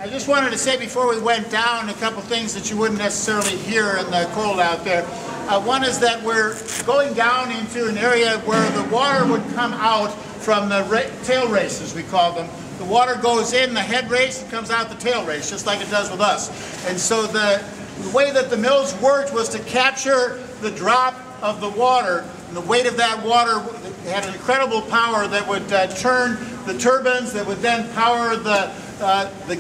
I just wanted to say before we went down a couple things that you wouldn't necessarily hear in the cold out there. One is that we're going down into an area where the water would come out from the tail races, we call them. The water goes in the head race and comes out the tail race, just like it does with us. And so the way that the mills worked was to capture the drop of the water, and the weight of that water had an incredible power that would turn the turbines, that would then power the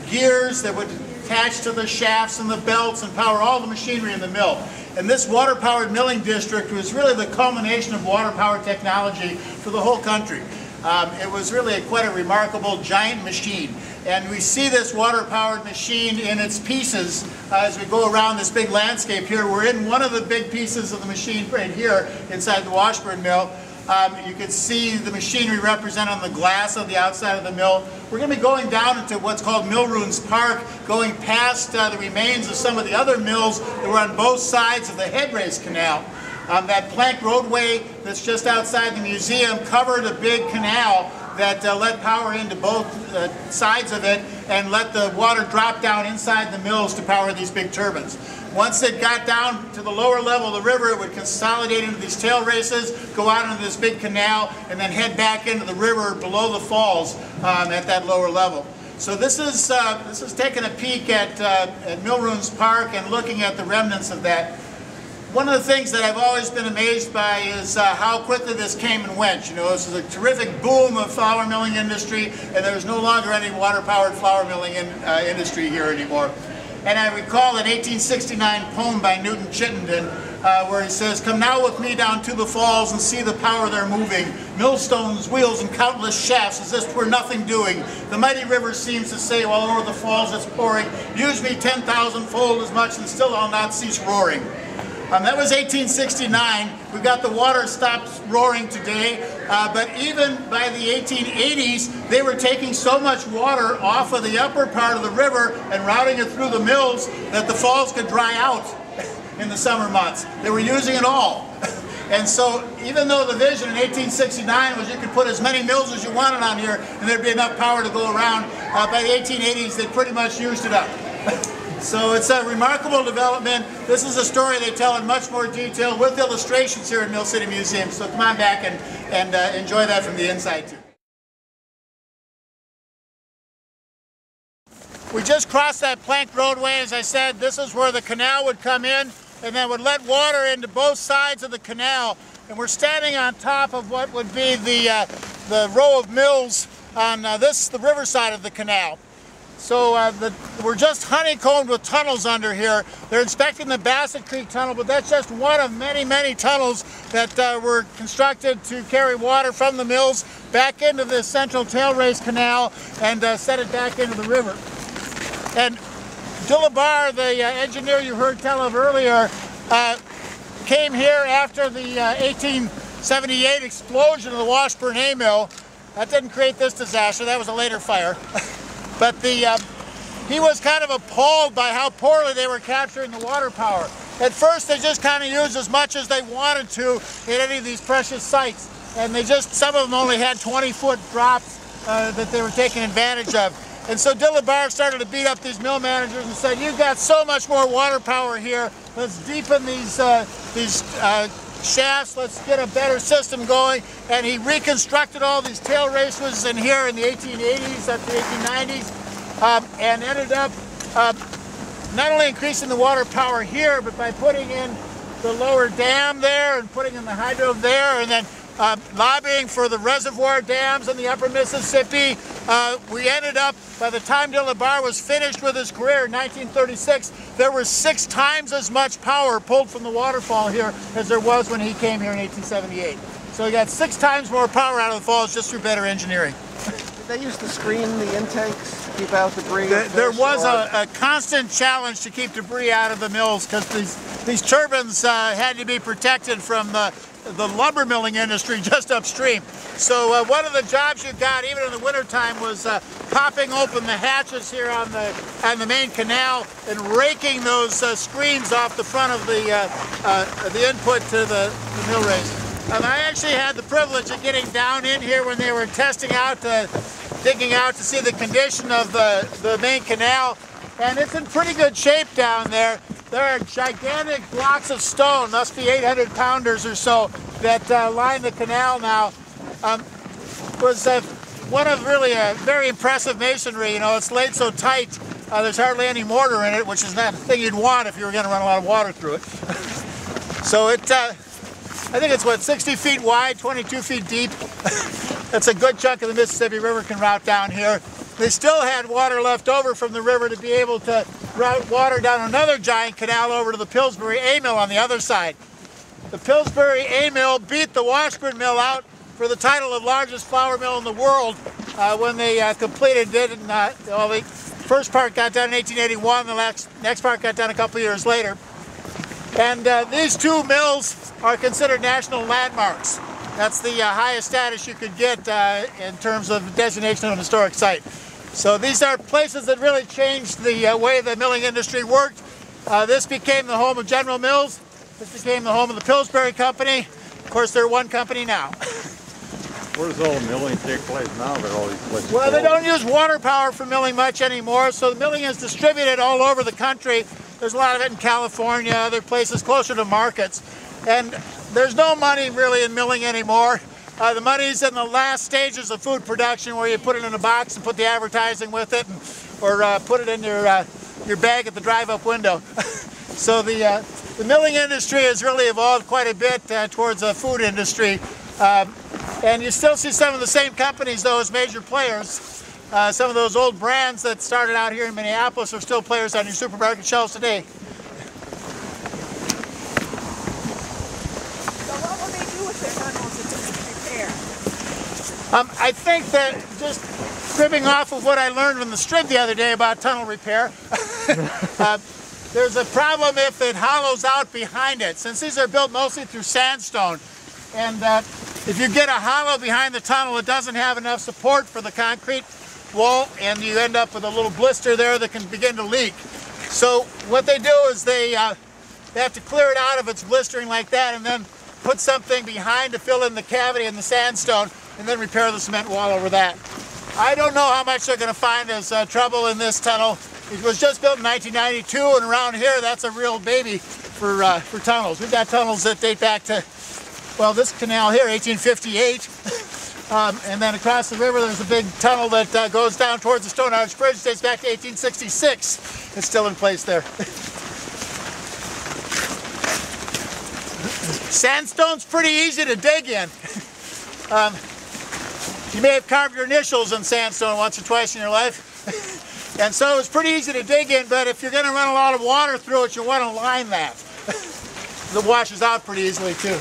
gears that would attach to the shafts and the belts and power all the machinery in the mill. And this water-powered milling district was really the culmination of water-powered technology for the whole country. It was really quite a remarkable giant machine. And we see this water-powered machine in its pieces as we go around this big landscape here. We're in one of the big pieces of the machine right here inside the Washburn mill. You can see the machinery represented on the glass on the outside of the mill. We're going to be going down into what's called Mill Ruins Park, going past the remains of some of the other mills that were on both sides of the head race canal. That plank roadway that's just outside the museum covered a big canal that let power into both sides of it and let the water drop down inside the mills to power these big turbines. Once it got down to the lower level of the river, it would consolidate into these tail races, go out into this big canal, and then head back into the river below the falls at that lower level. So this is taking a peek at Mill Ruins Park and looking at the remnants of that. One of the things that I've always been amazed by is how quickly this came and went. You know, this was a terrific boom of flour milling industry, and there's no longer any water-powered flour milling industry here anymore. And I recall an 1869 poem by Newton Chittenden where he says, "Come now with me down to the falls and see the power they're moving. Millstones, wheels, and countless shafts, as if 'twere nothing doing. The mighty river seems to say, while o'er the falls it's pouring, use me 10,000-fold as much, and still I'll not cease roaring." That was 1869. We got the water stopped roaring today, but even by the 1880s, they were taking so much water off of the upper part of the river and routing it through the mills that the falls could dry out in the summer months. They were using it all. And so even though the vision in 1869 was you could put as many mills as you wanted on here and there'd be enough power to go around, by the 1880s they pretty much used it up. So it's a remarkable development. This is a story they tell in much more detail with illustrations here at Mill City Museum. So come on back and enjoy that from the inside too. We just crossed that plank roadway. As I said, this is where the canal would come in and then would let water into both sides of the canal. And we're standing on top of what would be the row of mills on the river side of the canal. So we're just honeycombed with tunnels under here. They're inspecting the Bassett Creek tunnel, but that's just one of many, many tunnels that were constructed to carry water from the mills back into the central tail race canal and set it back into the river. And Dillabar, the engineer you heard tell of earlier, came here after the 1878 explosion of the Washburn hay mill. That didn't create this disaster, that was a later fire. But he was kind of appalled by how poorly they were capturing the water power. At first they just kind of used as much as they wanted to in any of these precious sites. And some of them only had 20-foot drops that they were taking advantage of. And so Dillabar started to beat up these mill managers and said, "You've got so much more water power here. Let's deepen these shafts. Let's get a better system going." And he reconstructed all these tail races in here in the 1880s up to 1890s, and ended up not only increasing the water power here, but by putting in the lower dam there and putting in the hydro there, and then lobbying for the reservoir dams in the upper Mississippi. We ended up, by the time Dillabar was finished with his career in 1936, there was 6 times as much power pulled from the waterfall here as there was when he came here in 1878. So he got 6 times more power out of the falls just through better engineering. Did they used to screen the intakes to keep out debris? There was a constant challenge to keep debris out of the mills because these turbines had to be protected from the lumber milling industry just upstream. So one of the jobs you got, even in the wintertime, was popping open the hatches here on the main canal and raking those screens off the front of the input to the mill race. I actually had the privilege of getting down in here when they were testing out, digging out to see the condition of the main canal, and it's in pretty good shape down there. There are gigantic blocks of stone, must be 800 pounders or so, that line the canal now. Was one of really a very impressive masonry. You know, it's laid so tight, there's hardly any mortar in it, which is not the thing you'd want if you were going to run a lot of water through it. So it, I think it's what, 60 feet wide, 22 feet deep. That's a good chunk of the Mississippi River can route down here. They still had water left over from the river to be able to route water down another giant canal over to the Pillsbury A Mill on the other side. The Pillsbury A Mill beat the Washburn Mill out for the title of largest flour mill in the world when they completed it. And, well, the first part got done in 1881, the next part got done a couple years later. And these two mills are considered national landmarks. That's the highest status you could get in terms of designation of an historic site. So these are places that really changed the way the milling industry worked. This became the home of General Mills. This became the home of the Pillsbury Company. Of course, they're one company now. Where does all the milling take place now that all these places? Well, they don't use water power for milling much anymore, so the milling is distributed all over the country. There's a lot of it in California, other places closer to markets. And there's no money really in milling anymore. The money's in the last stages of food production where you put it in a box and put the advertising with it, or put it in your bag at the drive-up window. So the milling industry has really evolved quite a bit towards the food industry. And you still see some of the same companies though as major players. Some of those old brands that started out here in Minneapolis are still players on your supermarket shelves today. I think that just cribbing off of what I learned from the Strib the other day about tunnel repair, there's a problem if it hollows out behind it. Since these are built mostly through sandstone, and if you get a hollow behind the tunnel, it doesn't have enough support for the concrete wall, and you end up with a little blister there that can begin to leak. So what they do is they have to clear it out of its blistering like that, and then put something behind to fill in the cavity in the sandstone, and then repair the cement wall over that. I don't know how much they're going to find as trouble in this tunnel. It was just built in 1992, and around here that's a real baby for tunnels. We've got tunnels that date back to, well, this canal here, 1858. And then across the river there's a big tunnel that goes down towards the Stone Arch Bridge, dates back to 1866. It's still in place there. Sandstone's pretty easy to dig in. You may have carved your initials in sandstone once or twice in your life. And so it's pretty easy to dig in, but if you're going to run a lot of water through it, you want to line that. It washes out pretty easily too.